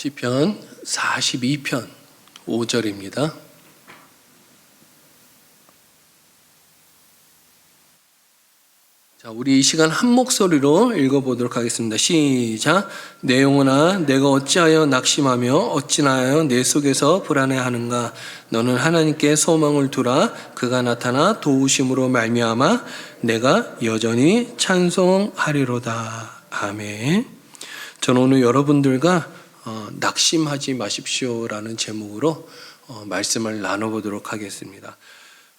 시편 42편 5절입니다. 자, 우리 이 시간 한 목소리로 읽어보도록 하겠습니다. 시작. 내 영혼아, 내가 어찌하여 낙심하며 어찌하여 내 속에서 불안해하는가? 너는 하나님께 소망을 두라. 그가 나타나 도우심으로 말미암아 내가 여전히 찬송하리로다. 아멘. 저는 오늘 여러분들과 낙심하지 마십시오라는 제목으로 말씀을 나눠보도록 하겠습니다.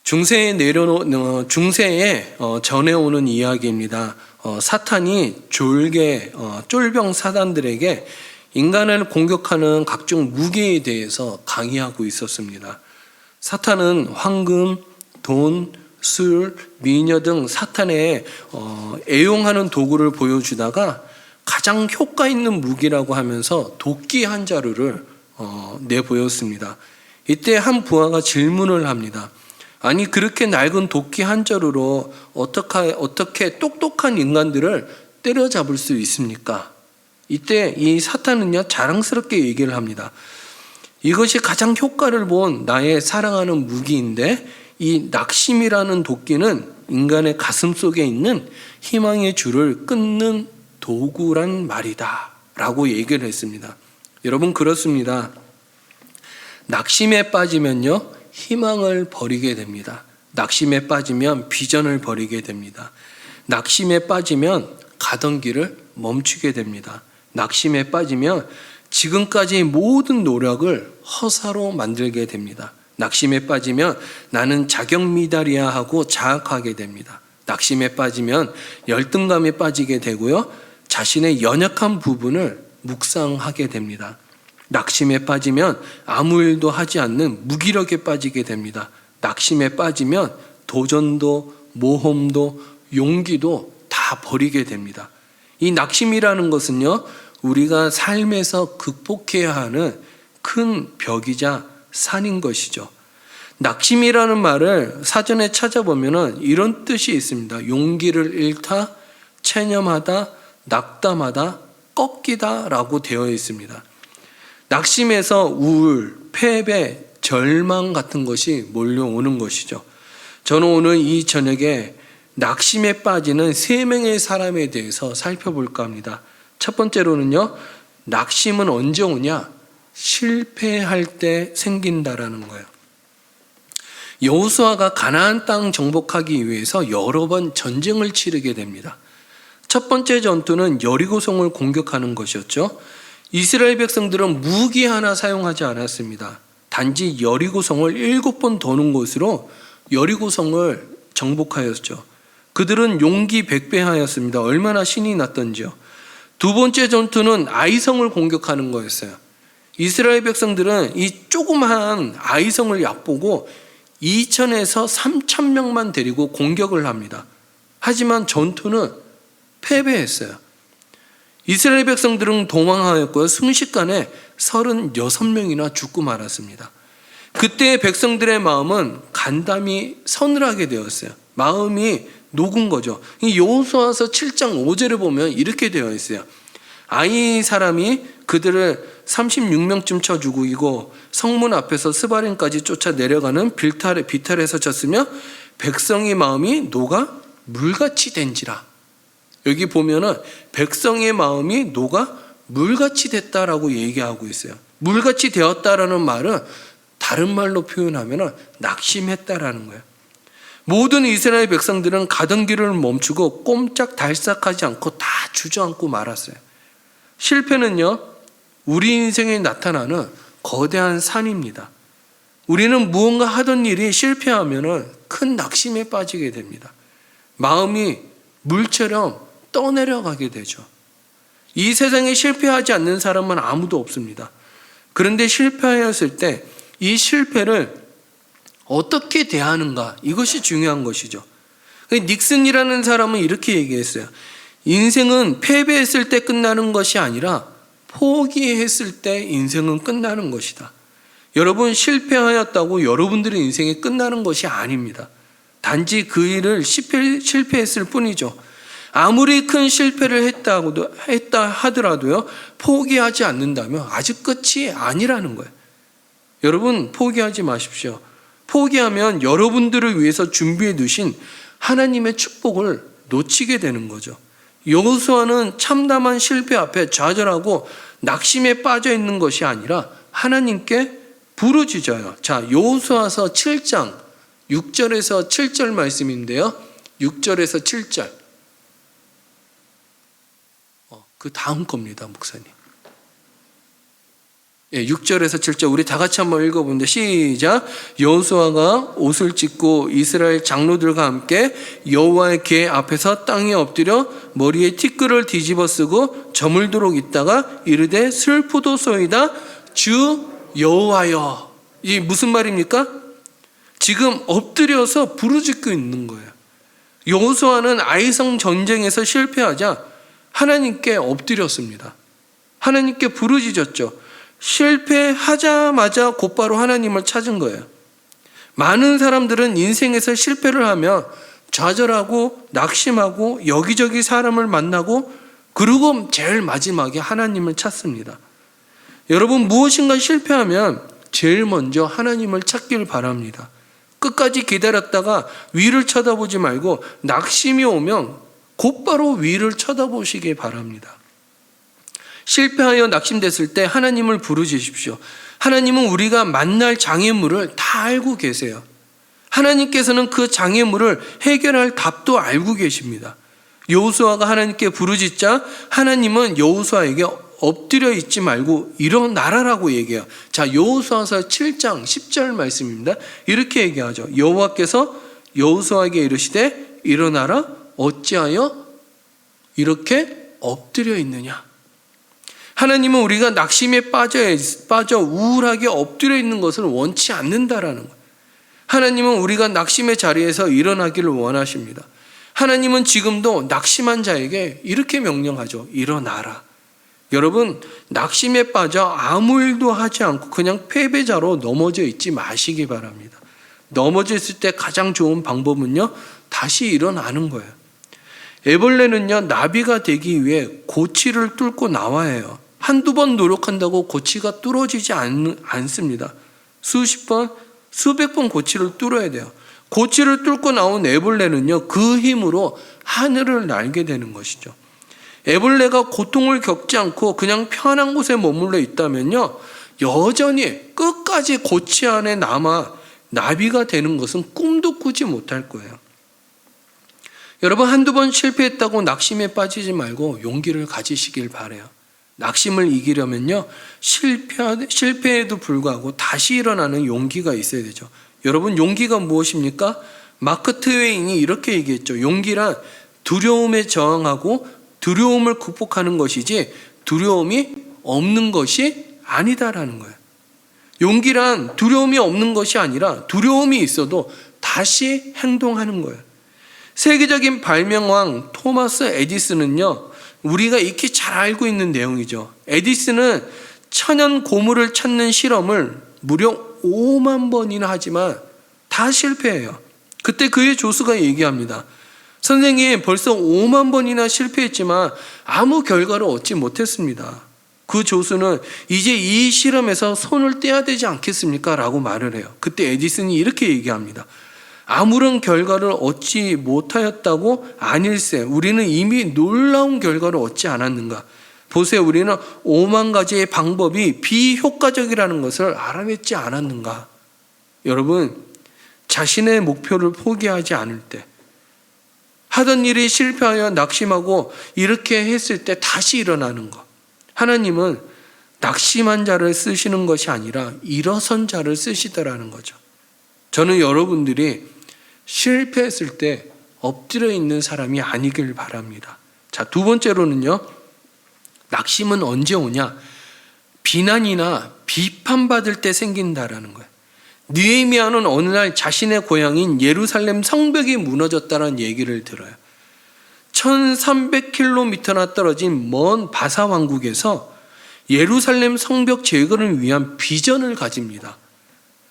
중세에 전해오는 이야기입니다. 사탄이 쫄병 사단들에게 인간을 공격하는 각종 무기에 대해서 강의하고 있었습니다. 사탄은 황금, 돈, 술, 미녀 등 사탄의 애용하는 도구를 보여주다가 가장 효과 있는 무기라고 하면서 도끼 한 자루를 내보였습니다. 이때 한 부하가 질문을 합니다. 아니, 그렇게 낡은 도끼 한 자루로 어떻게 똑똑한 인간들을 때려잡을 수 있습니까? 이때 이 사탄은요, 자랑스럽게 얘기를 합니다. 이것이 가장 효과를 본 나의 사랑하는 무기인데, 이 낙심이라는 도끼는 인간의 가슴 속에 있는 희망의 줄을 끊는 도구란 말이다 라고 얘기를 했습니다. 여러분, 그렇습니다. 낙심에 빠지면요, 희망을 버리게 됩니다. 낙심에 빠지면 비전을 버리게 됩니다. 낙심에 빠지면 가던 길을 멈추게 됩니다. 낙심에 빠지면 지금까지의 모든 노력을 허사로 만들게 됩니다. 낙심에 빠지면 나는 자격미달이야 하고 자학하게 됩니다. 낙심에 빠지면 열등감에 빠지게 되고요, 자신의 연약한 부분을 묵상하게 됩니다. 낙심에 빠지면 아무 일도 하지 않는 무기력에 빠지게 됩니다. 낙심에 빠지면 도전도 모험도 용기도 다 버리게 됩니다. 이 낙심이라는 것은요, 우리가 삶에서 극복해야 하는 큰 벽이자 산인 것이죠. 낙심이라는 말을 사전에 찾아보면 이런 뜻이 있습니다. 용기를 잃다, 체념하다, 낙담하다, 꺾이다 라고 되어 있습니다. 낙심에서 우울, 패배, 절망 같은 것이 몰려오는 것이죠. 저는 오늘 이 저녁에 낙심에 빠지는 3명의 사람에 대해서 살펴볼까 합니다. 첫 번째로는요, 낙심은 언제 오냐? 실패할 때 생긴다라는 거예요. 여호수아가 가나안 땅 정복하기 위해서 여러 번 전쟁을 치르게 됩니다. 첫 번째 전투는 여리고성을 공격하는 것이었죠. 이스라엘 백성들은 무기 하나 사용하지 않았습니다. 단지 여리고성을 7번 도는 것으로 여리고성을 정복하였죠. 그들은 용기 백배하였습니다. 얼마나 신이 났던지요. 두 번째 전투는 아이성을 공격하는 거였어요. 이스라엘 백성들은 이 조그마한 아이성을 얕보고 2,000에서 3,000명만 데리고 공격을 합니다. 하지만 전투는 패배했어요. 이스라엘 백성들은 도망하였고요, 순식간에 36명이나 죽고 말았습니다. 그때 백성들의 마음은 간담이 서늘하게 되었어요. 마음이 녹은 거죠. 여호수아서 7장 5절에 보면 이렇게 되어 있어요. 아이 사람이 그들을 36명쯤 쳐 죽이고 성문 앞에서 스바림까지 쫓아 내려가는 비탈에서 쳤으며 백성의 마음이 녹아 물같이 된지라. 여기 보면은 백성의 마음이 녹아 물같이 됐다라고 얘기하고 있어요. 물같이 되었다라는 말은 다른 말로 표현하면은 낙심했다라는 거예요. 모든 이스라엘 백성들은 가던 길을 멈추고 꼼짝달싹하지 않고 다 주저앉고 말았어요. 실패는요, 우리 인생에 나타나는 거대한 산입니다. 우리는 무언가 하던 일이 실패하면은 큰 낙심에 빠지게 됩니다. 마음이 물처럼 떠내려가게 되죠. 이 세상에 실패하지 않는 사람은 아무도 없습니다. 그런데 실패하였을 때 이 실패를 어떻게 대하는가, 이것이 중요한 것이죠. 닉슨이라는 사람은 이렇게 얘기했어요. 인생은 패배했을 때 끝나는 것이 아니라 포기했을 때 인생은 끝나는 것이다. 여러분, 실패하였다고 여러분들의 인생이 끝나는 것이 아닙니다. 단지 그 일을 실패했을 뿐이죠. 아무리 큰 실패를 했다 하더라도요, 포기하지 않는다면 아직 끝이 아니라는 거예요. 여러분, 포기하지 마십시오. 포기하면 여러분들을 위해서 준비해 두신 하나님의 축복을 놓치게 되는 거죠. 여호수아는 참담한 실패 앞에 좌절하고 낙심에 빠져 있는 것이 아니라 하나님께 부르짖어요. 자, 여호수아서 7장 6절에서 7절 말씀인데요. 6절에서 7절. 그 다음 겁니다, 목사님. 6절에서 7절 우리 다 같이 한번 읽어보는데 시작. 여호수아가 옷을 찢고 이스라엘 장로들과 함께 여호와의 궤 앞에서 땅에 엎드려 머리에 티끌을 뒤집어 쓰고 저물도록 있다가 이르되 슬프도소이다 주 여호와여. 이 무슨 말입니까? 지금 엎드려서 부르짖고 있는 거예요. 여호수아는 아이성 전쟁에서 실패하자 하나님께 엎드렸습니다. 하나님께 부르짖었죠. 실패하자마자 곧바로 하나님을 찾은 거예요. 많은 사람들은 인생에서 실패를 하며 좌절하고 낙심하고 여기저기 사람을 만나고 그리고 제일 마지막에 하나님을 찾습니다. 여러분, 무엇인가 실패하면 제일 먼저 하나님을 찾길 바랍니다. 끝까지 기다렸다가 위를 쳐다보지 말고 낙심이 오면 곧바로 위를 쳐다보시기 바랍니다. 실패하여 낙심됐을 때 하나님을 부르짖으십시오. 하나님은 우리가 만날 장애물을 다 알고 계세요. 하나님께서는 그 장애물을 해결할 답도 알고 계십니다. 여호수아가 하나님께 부르짖자 하나님은 여호수아에게 엎드려 있지 말고 일어나라라고 얘기해요. 자, 여호수아서 7장 10절 말씀입니다. 이렇게 얘기하죠. 여호와께서 여호수아에게 이르시되 일어나라, 어찌하여 이렇게 엎드려 있느냐. 하나님은 우리가 낙심에 빠져 우울하게 엎드려 있는 것을 원치 않는다라는 거예요. 하나님은 우리가 낙심의 자리에서 일어나기를 원하십니다. 하나님은 지금도 낙심한 자에게 이렇게 명령하죠. 일어나라. 여러분, 낙심에 빠져 아무 일도 하지 않고 그냥 패배자로 넘어져 있지 마시기 바랍니다. 넘어져 있을 때 가장 좋은 방법은요, 다시 일어나는 거예요. 애벌레는요, 나비가 되기 위해 고치를 뚫고 나와야 해요. 한두 번 노력한다고 고치가 뚫어지지 않습니다. 수십 번, 수백 번 고치를 뚫어야 돼요. 고치를 뚫고 나온 애벌레는요, 그 힘으로 하늘을 날게 되는 것이죠. 애벌레가 고통을 겪지 않고 그냥 편한 곳에 머물러 있다면요, 여전히 끝까지 고치 안에 남아 나비가 되는 것은 꿈도 꾸지 못할 거예요. 여러분, 한두 번 실패했다고 낙심에 빠지지 말고 용기를 가지시길 바라요. 낙심을 이기려면요, 실패에도 불구하고 다시 일어나는 용기가 있어야 되죠. 여러분, 용기가 무엇입니까? 마크 트웨인이 이렇게 얘기했죠. 용기란 두려움에 저항하고 두려움을 극복하는 것이지 두려움이 없는 것이 아니다라는 거예요. 용기란 두려움이 없는 것이 아니라 두려움이 있어도 다시 행동하는 거예요. 세계적인 발명왕 토마스 에디슨은요, 우리가 익히 잘 알고 있는 내용이죠. 에디슨은 천연 고무를 찾는 실험을 무려 5만 번이나 하지만 다 실패해요. 그때 그의 조수가 얘기합니다. 선생님, 벌써 5만 번이나 실패했지만 아무 결과를 얻지 못했습니다. 그 조수는 이제 이 실험에서 손을 떼야 되지 않겠습니까? 라고 말을 해요. 그때 에디슨이 이렇게 얘기합니다. 아무런 결과를 얻지 못하였다고 아닐세. 우리는 이미 놀라운 결과를 얻지 않았는가. 보세요, 우리는 5만 가지의 방법이 비효과적이라는 것을 알아냈지 않았는가. 여러분, 자신의 목표를 포기하지 않을 때, 하던 일이 실패하여 낙심하고 이렇게 했을 때 다시 일어나는 것. 하나님은 낙심한 자를 쓰시는 것이 아니라 일어선 자를 쓰시더라는 거죠. 저는 여러분들이 실패했을 때 엎드려 있는 사람이 아니길 바랍니다. 자, 두 번째로는요, 낙심은 언제 오냐? 비난이나 비판받을 때 생긴다라는 거예요. 느헤미야는 어느 날 자신의 고향인 예루살렘 성벽이 무너졌다는 얘기를 들어요. 1300km나 떨어진 먼 바사 왕국에서 예루살렘 성벽 재건을 위한 비전을 가집니다.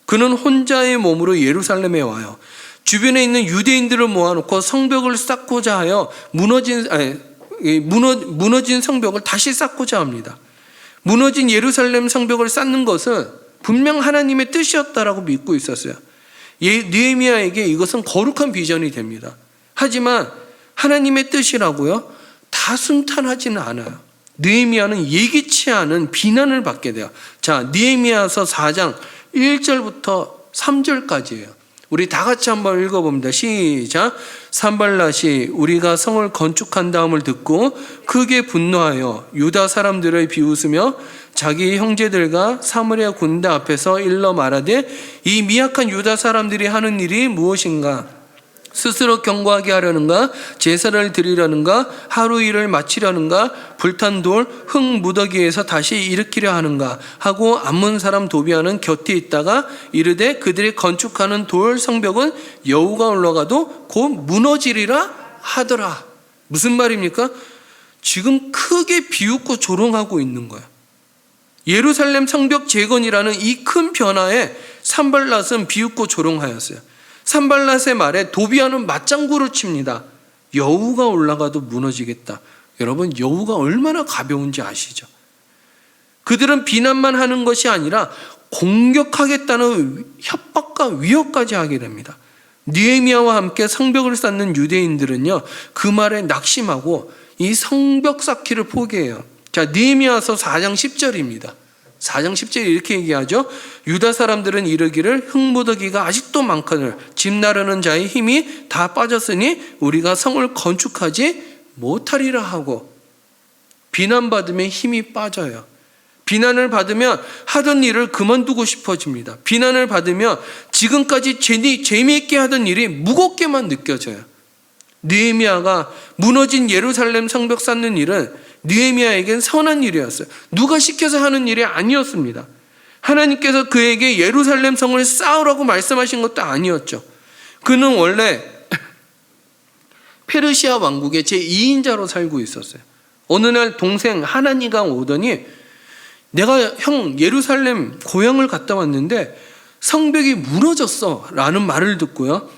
그는 혼자의 몸으로 예루살렘에 와요. 주변에 있는 유대인들을 모아놓고 성벽을 쌓고자 하여 무너진 성벽을 다시 쌓고자 합니다. 무너진 예루살렘 성벽을 쌓는 것은 분명 하나님의 뜻이었다라고 믿고 있었어요. 느헤미야에게 이것은 거룩한 비전이 됩니다. 하지만 하나님의 뜻이라고요? 다 순탄하지는 않아요. 느헤미야는 예기치 않은 비난을 받게 돼요. 자, 느헤미야서 4장 1절부터 3절까지예요. 우리 다 같이 한번 읽어봅니다. 시작. 산발랏이 우리가 성을 건축한 다음을 듣고 크게 분노하여 유다 사람들을 비웃으며 자기 형제들과 사마리아 군대 앞에서 일러 말하되 이 미약한 유다 사람들이 하는 일이 무엇인가? 스스로 경고하게 하려는가? 제사를 드리려는가? 하루 일을 마치려는가? 불탄 돌, 흙 무더기에서 다시 일으키려 하는가? 하고 암몬 사람 도비아는 곁에 있다가 이르되 그들이 건축하는 돌 성벽은 여우가 올라가도 곧 무너지리라 하더라. 무슨 말입니까? 지금 크게 비웃고 조롱하고 있는 거예요. 예루살렘 성벽 재건이라는 이 큰 변화에 산발랏은 비웃고 조롱하였어요. 산발랏의 말에 도비아는 맞장구를 칩니다. 여우가 올라가도 무너지겠다. 여러분, 여우가 얼마나 가벼운지 아시죠? 그들은 비난만 하는 것이 아니라 공격하겠다는 협박과 위협까지 하게 됩니다. 느헤미야와 함께 성벽을 쌓는 유대인들은요, 그 말에 낙심하고 이 성벽 쌓기를 포기해요. 자, 느헤미야서 4장 10절입니다. 4장 10절에 이렇게 얘기하죠. 유다 사람들은 이르기를 흙무더기가 아직도 많거늘 집 나르는 자의 힘이 다 빠졌으니 우리가 성을 건축하지 못하리라 하고, 비난받으면 힘이 빠져요. 비난을 받으면 하던 일을 그만두고 싶어집니다. 비난을 받으면 지금까지 재미있게 하던 일이 무겁게만 느껴져요. 느헤미야가 무너진 예루살렘 성벽 쌓는 일은 느헤미야에겐 선한 일이었어요. 누가 시켜서 하는 일이 아니었습니다. 하나님께서 그에게 예루살렘 성을 쌓으라고 말씀하신 것도 아니었죠. 그는 원래 페르시아 왕국의 제2인자로 살고 있었어요. 어느 날 동생 하나니가 오더니 내가 형 예루살렘 고향을 갔다 왔는데 성벽이 무너졌어 라는 말을 듣고요,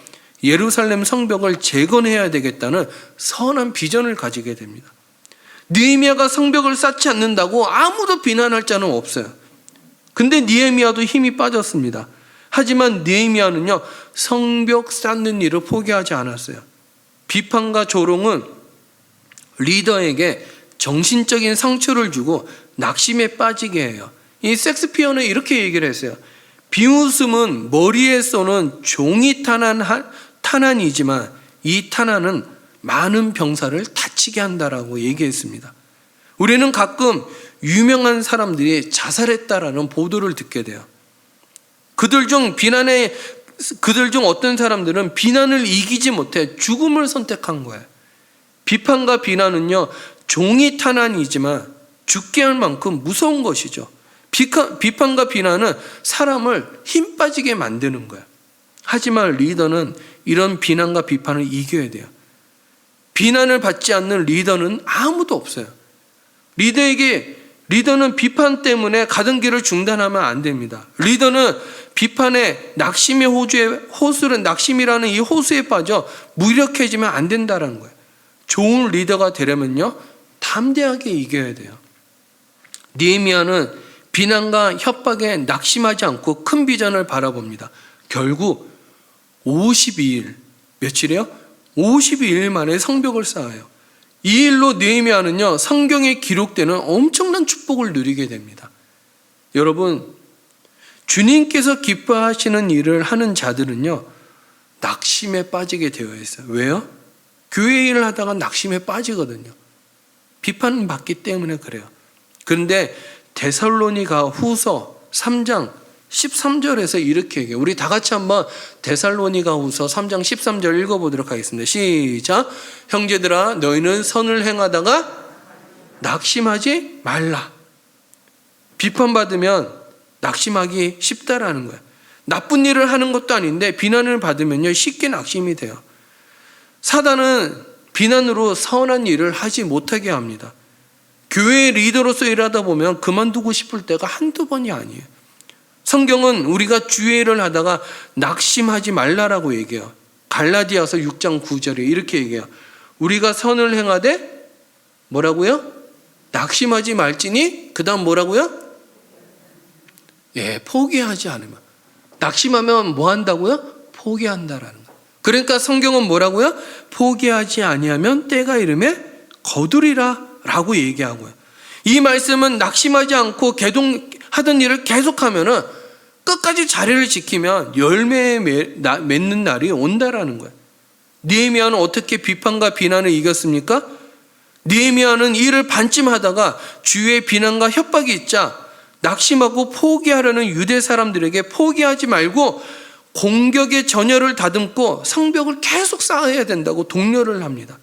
예루살렘 성벽을 재건해야 되겠다는 선한 비전을 가지게 됩니다. 느헤미야가 성벽을 쌓지 않는다고 아무도 비난할 자는 없어요. 근데 느헤미야도 힘이 빠졌습니다. 하지만 느헤미야는요, 성벽 쌓는 일을 포기하지 않았어요. 비판과 조롱은 리더에게 정신적인 상처를 주고 낙심에 빠지게 해요. 이 섹스피어는 이렇게 얘기를 했어요. 비웃음은 머리에 쏘는 종이 탄환이지만 이 탄환은 많은 병사를 다치게 한다라고 얘기했습니다. 우리는 가끔 유명한 사람들이 자살했다라는 보도를 듣게 돼요. 그들 중 어떤 사람들은 비난을 이기지 못해 죽음을 선택한 거예요. 비판과 비난은요, 종이 탄환이지만 죽게 할 만큼 무서운 것이죠. 비판과 비난은 사람을 힘 빠지게 만드는 거예요. 하지만 리더는 이런 비난과 비판을 이겨야 돼요. 비난을 받지 않는 리더는 아무도 없어요. 리더는 비판 때문에 가던 길을 중단하면 안 됩니다. 리더는 비판에 낙심이라는 이 호수에 빠져 무력해지면 안 된다는 거예요. 좋은 리더가 되려면요, 담대하게 이겨야 돼요. 느헤미야는 비난과 협박에 낙심하지 않고 큰 비전을 바라봅니다. 결국 52일, 며칠이요? 52일 만에 성벽을 쌓아요. 이 일로 느헤미야는요, 성경에 기록되는 엄청난 축복을 누리게 됩니다. 여러분, 주님께서 기뻐하시는 일을 하는 자들은요, 낙심에 빠지게 되어 있어요. 왜요? 교회 일을 하다가 낙심에 빠지거든요. 비판받기 때문에 그래요. 그런데 데살로니가 후서 3장 13절에서 이렇게 얘기해요. 우리 다 같이 한번 데살로니가 후서 3장 13절 읽어보도록 하겠습니다. 시작. 형제들아, 너희는 선을 행하다가 낙심하지 말라. 비판받으면 낙심하기 쉽다라는 거예요. 나쁜 일을 하는 것도 아닌데 비난을 받으면요, 쉽게 낙심이 돼요. 사단은 비난으로 선한 일을 하지 못하게 합니다. 교회의 리더로서 일하다 보면 그만두고 싶을 때가 한두 번이 아니에요. 성경은 우리가 주의 일을 하다가 낙심하지 말라라고 얘기해요. 갈라디아서 6장 9절에 이렇게 얘기해요. 우리가 선을 행하되 뭐라고요? 낙심하지 말지니 그 다음 뭐라고요? 포기하지 않으면. 낙심하면 뭐 한다고요? 포기한다라는 거예요. 그러니까 성경은 뭐라고요? 포기하지 아니하면 때가 이르매 거두리라 라고 얘기하고요. 이 말씀은 낙심하지 않고 하던 일을 계속하면은 끝까지 자리를 지키면 열매 맺는 날이 온다라는 거예요. 느헤미야는 어떻게 비판과 비난을 이겼습니까? 느헤미야는 일을 반쯤 하다가 주위의 비난과 협박이 있자 낙심하고 포기하려는 유대 사람들에게 포기하지 말고 공격의 전열을 다듬고 성벽을 계속 쌓아야 된다고 독려를 합니다.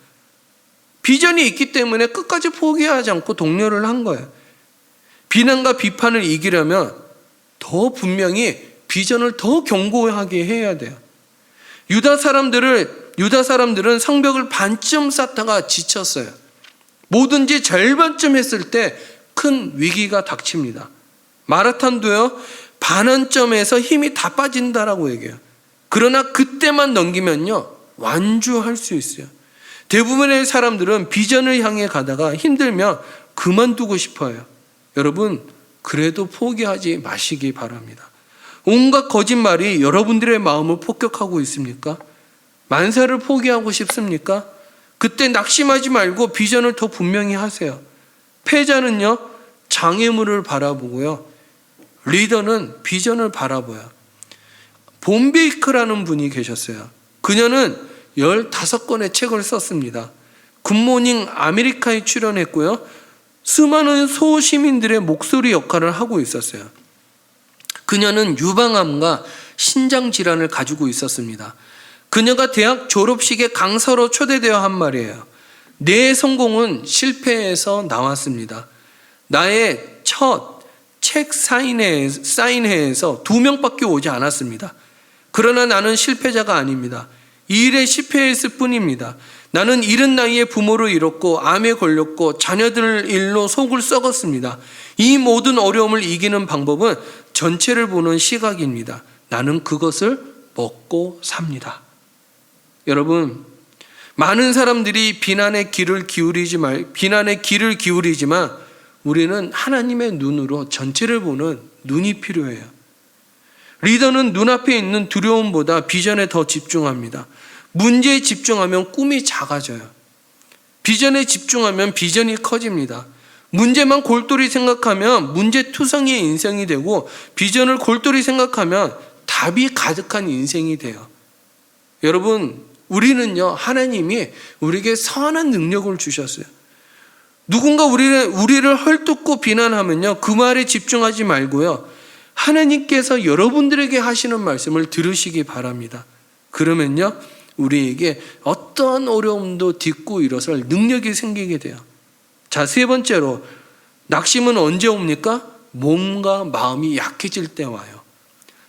비전이 있기 때문에 끝까지 포기하지 않고 독려를 한 거예요. 비난과 비판을 이기려면 더 분명히 비전을 더 견고하게 해야 돼요. 유다 사람들은 성벽을 반쯤 쌓다가 지쳤어요. 뭐든지 절반쯤 했을 때 큰 위기가 닥칩니다. 마라톤도요, 반환점에서 힘이 다 빠진다라고 얘기해요. 그러나 그때만 넘기면요, 완주할 수 있어요. 대부분의 사람들은 비전을 향해 가다가 힘들면 그만두고 싶어요. 여러분, 그래도 포기하지 마시기 바랍니다. 온갖 거짓말이 여러분들의 마음을 폭격하고 있습니까? 만사를 포기하고 싶습니까? 그때 낙심하지 말고 비전을 더 분명히 하세요. 패자는요, 장애물을 바라보고요, 리더는 비전을 바라봐요. 본 베이크라는 분이 계셨어요. 그녀는 15권의 책을 썼습니다. 굿모닝 아메리카에 출연했고요, 수많은 소시민들의 목소리 역할을 하고 있었어요. 그녀는 유방암과 신장질환을 가지고 있었습니다. 그녀가 대학 졸업식에 강사로 초대되어 한 말이에요. 내 성공은 실패에서 나왔습니다. 나의 첫 책 사인회에서 2명밖에 오지 않았습니다. 그러나 나는 실패자가 아닙니다. 이 일에 실패했을 뿐입니다. 나는 이른 나이에 부모를 잃었고 암에 걸렸고 자녀들 일로 속을 썩었습니다. 이 모든 어려움을 이기는 방법은 전체를 보는 시각입니다. 나는 그것을 먹고 삽니다. 여러분, 많은 사람들이 비난의 귀를 기울이지만 우리는 하나님의 눈으로 전체를 보는 눈이 필요해요. 리더는 눈앞에 있는 두려움보다 비전에 더 집중합니다. 문제에 집중하면 꿈이 작아져요. 비전에 집중하면 비전이 커집니다. 문제만 골똘히 생각하면 문제투성이의 인생이 되고, 비전을 골똘히 생각하면 답이 가득한 인생이 돼요. 여러분, 우리는요, 하나님이 우리에게 선한 능력을 주셨어요. 누군가 우리를 헐뜯고 비난하면요, 그 말에 집중하지 말고요, 하나님께서 여러분들에게 하시는 말씀을 들으시기 바랍니다. 그러면요, 우리에게 어떠한 어려움도 딛고 일어설 능력이 생기게 돼요. 자, 세 번째로, 낙심은 언제 옵니까? 몸과 마음이 약해질 때 와요.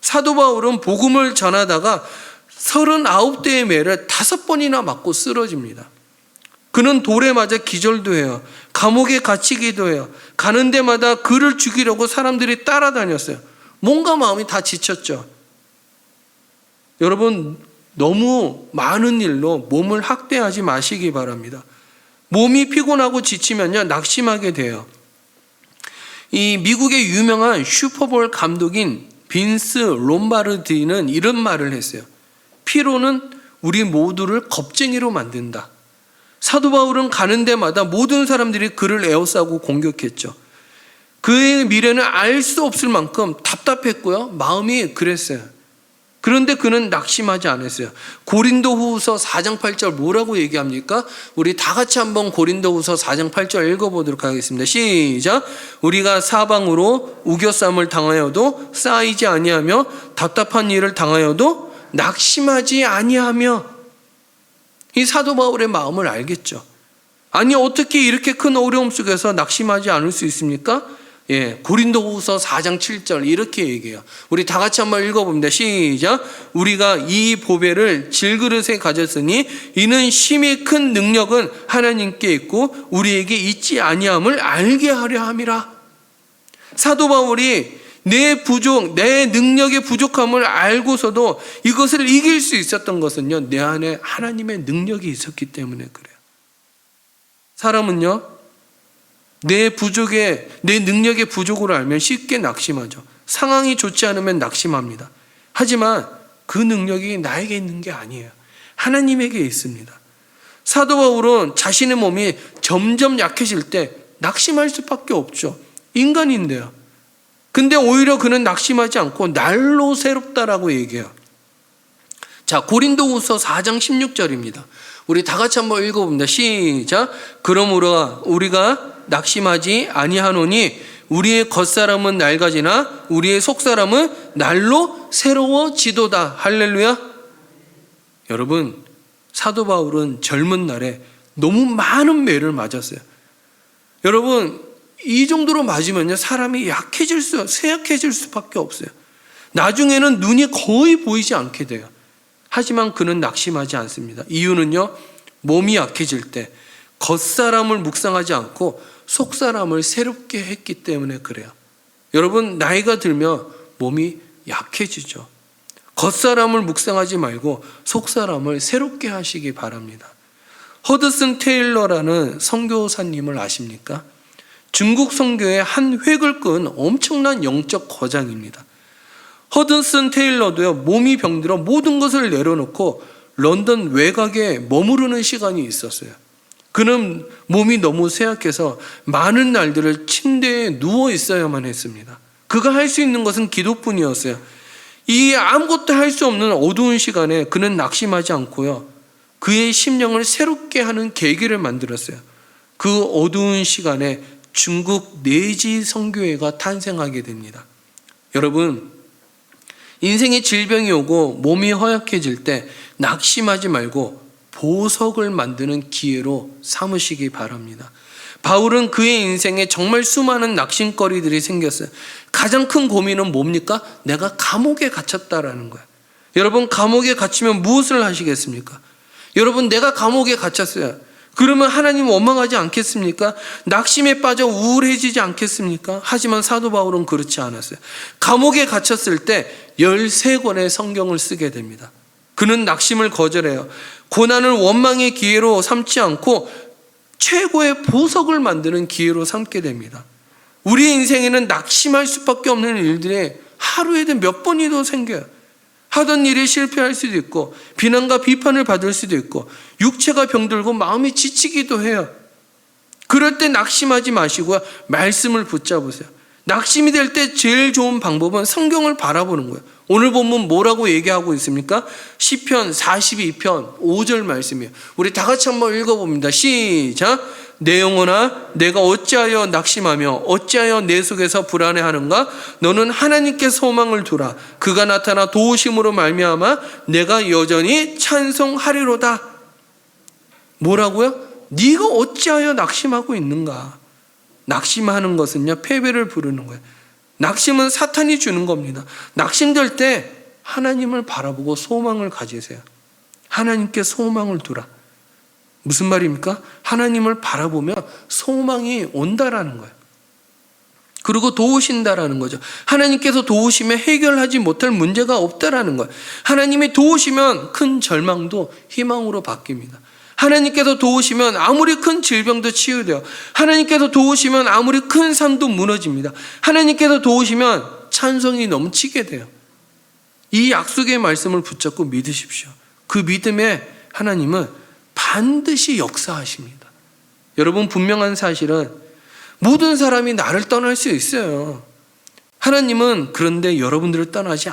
사도 바울은 복음을 전하다가 39대의 매를 5번이나 맞고 쓰러집니다. 그는 돌에 맞아 기절도 해요. 감옥에 갇히기도 해요. 가는 데마다 그를 죽이려고 사람들이 따라다녔어요. 몸과 마음이 다 지쳤죠. 여러분, 너무 많은 일로 몸을 학대하지 마시기 바랍니다. 몸이 피곤하고 지치면요, 낙심하게 돼요. 이 미국의 유명한 슈퍼볼 감독인 빈스 롬바르디는 이런 말을 했어요. 피로는 우리 모두를 겁쟁이로 만든다. 사도 바울은 가는 데마다 모든 사람들이 그를 에워싸고 공격했죠. 그의 미래는 알 수 없을 만큼 답답했고요, 마음이 그랬어요. 그런데 그는 낙심하지 않았어요. 고린도후서 4장 8절 뭐라고 얘기합니까? 우리 다 같이 한번 고린도후서 4장 8절 읽어보도록 하겠습니다. 시작. 우리가 사방으로 우겨쌈을 당하여도 쌓이지 아니하며 답답한 일을 당하여도 낙심하지 아니하며. 이 사도 바울의 마음을 알겠죠. 아니, 어떻게 이렇게 큰 어려움 속에서 낙심하지 않을 수 있습니까? 고린도후서 4장 7절 이렇게 얘기해요. 우리 다 같이 한번 읽어봅니다. 시작. 우리가 이 보배를 질그릇에 가졌으니 이는 심히 큰 능력은 하나님께 있고 우리에게 있지 아니함을 알게 하려 함이라. 사도 바울이 내 부족, 내 능력의 부족함을 알고서도 이것을 이길 수 있었던 것은요, 내 안에 하나님의 능력이 있었기 때문에 그래요. 사람은요, 내 능력의 부족을 알면 쉽게 낙심하죠. 상황이 좋지 않으면 낙심합니다. 하지만 그 능력이 나에게 있는 게 아니에요. 하나님에게 있습니다. 사도 바울은 자신의 몸이 점점 약해질 때 낙심할 수밖에 없죠. 인간인데요. 근데 오히려 그는 낙심하지 않고 날로 새롭다라고 얘기해요. 자, 고린도후서 4장 16절입니다. 우리 다 같이 한번 읽어봅니다. 시작. 그러므로 우리가 낙심하지 아니하노니 우리의 겉사람은 낡아지나 우리의 속사람은 날로 새로워지도다. 할렐루야. 여러분, 사도 바울은 젊은 날에 너무 많은 매를 맞았어요. 여러분, 이 정도로 맞으면요, 사람이 쇠약해질 수밖에 없어요. 나중에는 눈이 거의 보이지 않게 돼요. 하지만 그는 낙심하지 않습니다. 이유는요, 몸이 약해질 때 겉사람을 묵상하지 않고 속사람을 새롭게 했기 때문에 그래요. 여러분, 나이가 들면 몸이 약해지죠. 겉사람을 묵상하지 말고 속사람을 새롭게 하시기 바랍니다. 허드슨 테일러라는 선교사님을 아십니까? 중국 선교의 한 획을 끈 엄청난 영적 거장입니다. 허드슨 테일러도요, 몸이 병들어 모든 것을 내려놓고 런던 외곽에 머무르는 시간이 있었어요. 그는 몸이 너무 쇠약해서 많은 날들을 침대에 누워 있어야만 했습니다. 그가 할 수 있는 것은 기도뿐이었어요. 이 아무것도 할 수 없는 어두운 시간에 그는 낙심하지 않고요, 그의 심령을 새롭게 하는 계기를 만들었어요. 그 어두운 시간에 중국 내지 선교회가 탄생하게 됩니다. 여러분, 인생에 질병이 오고 몸이 허약해질 때 낙심하지 말고 보석을 만드는 기회로 삼으시기 바랍니다. 바울은 그의 인생에 정말 수많은 낙심거리들이 생겼어요. 가장 큰 고민은 뭡니까? 내가 감옥에 갇혔다라는 거예요. 여러분, 감옥에 갇히면 무엇을 하시겠습니까? 여러분, 내가 감옥에 갇혔어요. 그러면 하나님 원망하지 않겠습니까? 낙심에 빠져 우울해지지 않겠습니까? 하지만 사도 바울은 그렇지 않았어요. 감옥에 갇혔을 때 13권의 성경을 쓰게 됩니다. 그는 낙심을 거절해요. 고난을 원망의 기회로 삼지 않고 최고의 보석을 만드는 기회로 삼게 됩니다. 우리 인생에는 낙심할 수밖에 없는 일들이 하루에도 몇 번이도 생겨요. 하던 일이 실패할 수도 있고 비난과 비판을 받을 수도 있고 육체가 병들고 마음이 지치기도 해요. 그럴 때 낙심하지 마시고요, 말씀을 붙잡으세요. 낙심이 될 때 제일 좋은 방법은 성경을 바라보는 거예요. 오늘 본문 뭐라고 얘기하고 있습니까? 시편 42편 5절 말씀이에요. 우리 다 같이 한번 읽어봅니다. 시작. 내 영혼아, 내가 어찌하여 낙심하며 어찌하여 내 속에서 불안해하는가? 너는 하나님께 소망을 두라. 그가 나타나 도우심으로 말미암아 내가 여전히 찬송하리로다. 뭐라고요? 네가 어찌하여 낙심하고 있는가? 낙심하는 것은요, 패배를 부르는 거예요. 낙심은 사탄이 주는 겁니다. 낙심될 때 하나님을 바라보고 소망을 가지세요. 하나님께 소망을 두라. 무슨 말입니까? 하나님을 바라보면 소망이 온다라는 거예요. 그리고 도우신다라는 거죠. 하나님께서 도우시면 해결하지 못할 문제가 없다라는 거예요. 하나님이 도우시면 큰 절망도 희망으로 바뀝니다. 하나님께서 도우시면 아무리 큰 질병도 치유돼요. 하나님께서 도우시면 아무리 큰 산도 무너집니다. 하나님께서 도우시면 찬송이 넘치게 돼요. 이 약속의 말씀을 붙잡고 믿으십시오. 그 믿음에 하나님은 반드시 역사하십니다. 여러분, 분명한 사실은 모든 사람이 나를 떠날 수 있어요. 하나님은 그런데 여러분들을 떠나지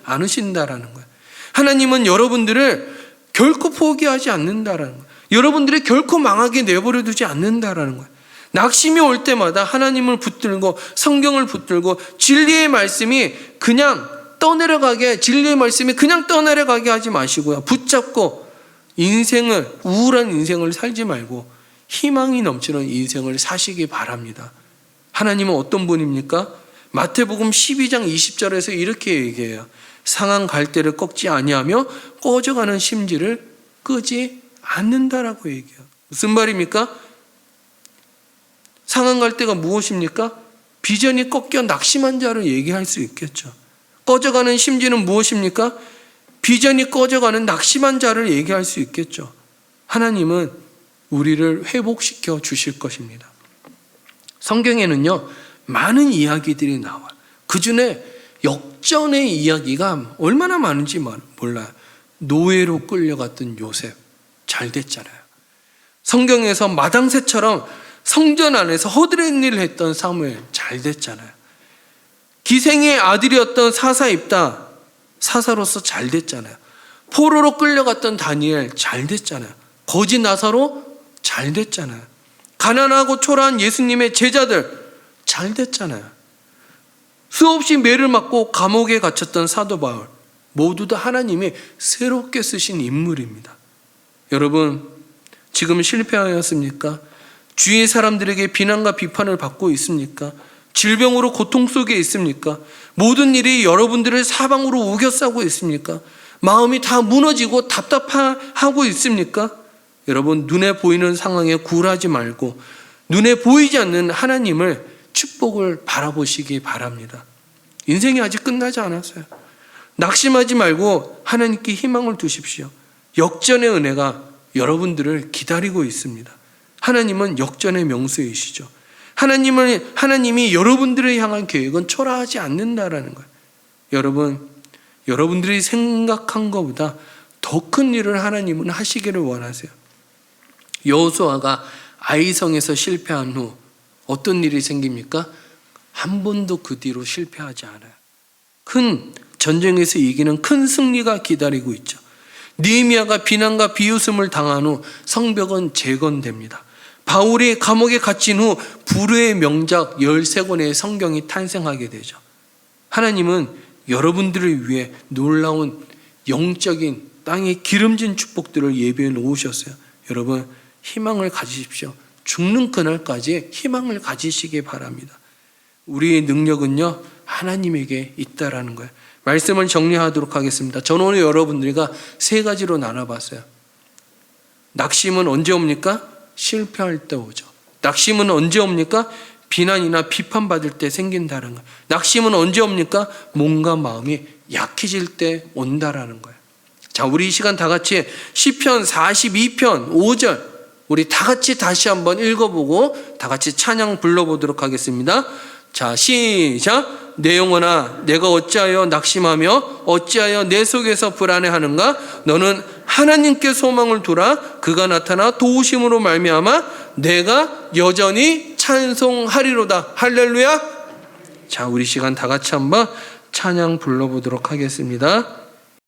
않으신다라는 거예요. 하나님은 여러분들을 결코 포기하지 않는다라는 거예요. 여러분들이 결코 망하게 내버려 두지 않는다라는 거예요. 낙심이 올 때마다 하나님을 붙들고 성경을 붙들고 진리의 말씀이 그냥 떠내려가게 하지 마시고요. 붙잡고 우울한 인생을 살지 말고 희망이 넘치는 인생을 사시기 바랍니다. 하나님은 어떤 분입니까? 마태복음 12장 20절에서 이렇게 얘기해요. 상한 갈대를 꺾지 아니하며 꺼져가는 심지를 끄지 않는다라고 얘기해요. 무슨 말입니까? 상한 갈대가 무엇입니까? 비전이 꺾여 낙심한 자를 얘기할 수 있겠죠. 꺼져가는 심지는 무엇입니까? 비전이 꺼져가는 낙심한 자를 얘기할 수 있겠죠. 하나님은 우리를 회복시켜 주실 것입니다. 성경에는요, 많은 이야기들이 나와요. 그 중에 역전의 이야기가 얼마나 많은지 몰라요. 노예로 끌려갔던 요셉, 잘 됐잖아요. 성경에서 마당새처럼 성전 안에서 허드렛 일을 했던 사무엘, 잘 됐잖아요. 기생의 아들이었던 사사입다, 사사로서 잘 됐잖아요. 포로로 끌려갔던 다니엘, 잘 됐잖아요. 거지 나사로, 잘 됐잖아요. 가난하고 초라한 예수님의 제자들, 잘 됐잖아요. 수없이 매를 맞고 감옥에 갇혔던 사도 바울, 모두 다 하나님이 새롭게 쓰신 인물입니다. 여러분, 지금 실패하였습니까? 주위의 사람들에게 비난과 비판을 받고 있습니까? 질병으로 고통 속에 있습니까? 모든 일이 여러분들을 사방으로 우겨싸고 있습니까? 마음이 다 무너지고 답답하고 있습니까? 여러분, 눈에 보이는 상황에 굴하지 말고 눈에 보이지 않는 하나님을 축복을 바라보시기 바랍니다. 인생이 아직 끝나지 않았어요. 낙심하지 말고 하나님께 희망을 두십시오. 역전의 은혜가 여러분들을 기다리고 있습니다. 하나님은 역전의 명수이시죠. 하나님이 여러분들을 향한 계획은 초라하지 않는다라는 거예요. 여러분, 여러분들이 생각한 것보다 더 큰 일을 하나님은 하시기를 원하세요. 여호수아가 아이성에서 실패한 후 어떤 일이 생깁니까? 한 번도 그 뒤로 실패하지 않아요. 큰 전쟁에서 이기는 큰 승리가 기다리고 있죠. 느헤미야가 비난과 비웃음을 당한 후 성벽은 재건됩니다. 바울이 감옥에 갇힌 후 불후의 명작 13권의 성경이 탄생하게 되죠. 하나님은 여러분들을 위해 놀라운 영적인 땅의 기름진 축복들을 예비해 놓으셨어요. 여러분, 희망을 가지십시오. 죽는 그날까지 희망을 가지시기 바랍니다. 우리의 능력은요, 하나님에게 있다라는 거예요. 말씀을 정리하도록 하겠습니다. 저는 오늘 여러분들과 3가지로 나눠봤어요. 낙심은 언제 옵니까? 실패할 때 오죠. 낙심은 언제 옵니까? 비난이나 비판받을 때 생긴다는 거예요. 낙심은 언제 옵니까? 몸과 마음이 약해질 때 온다라는 거예요. 자, 우리 이 시간 다 같이 시편 42편 5절 우리 다 같이 다시 한번 읽어보고 다 같이 찬양 불러보도록 하겠습니다. 자, 시작. 내 영혼아, 내가 어찌하여 낙심하며 어찌하여 내 속에서 불안해하는가? 너는 하나님께 소망을 두라. 그가 나타나 도우심으로 말미암아 내가 여전히 찬송하리로다. 할렐루야. 자, 우리 시간 다 같이 한번 찬양 불러보도록 하겠습니다.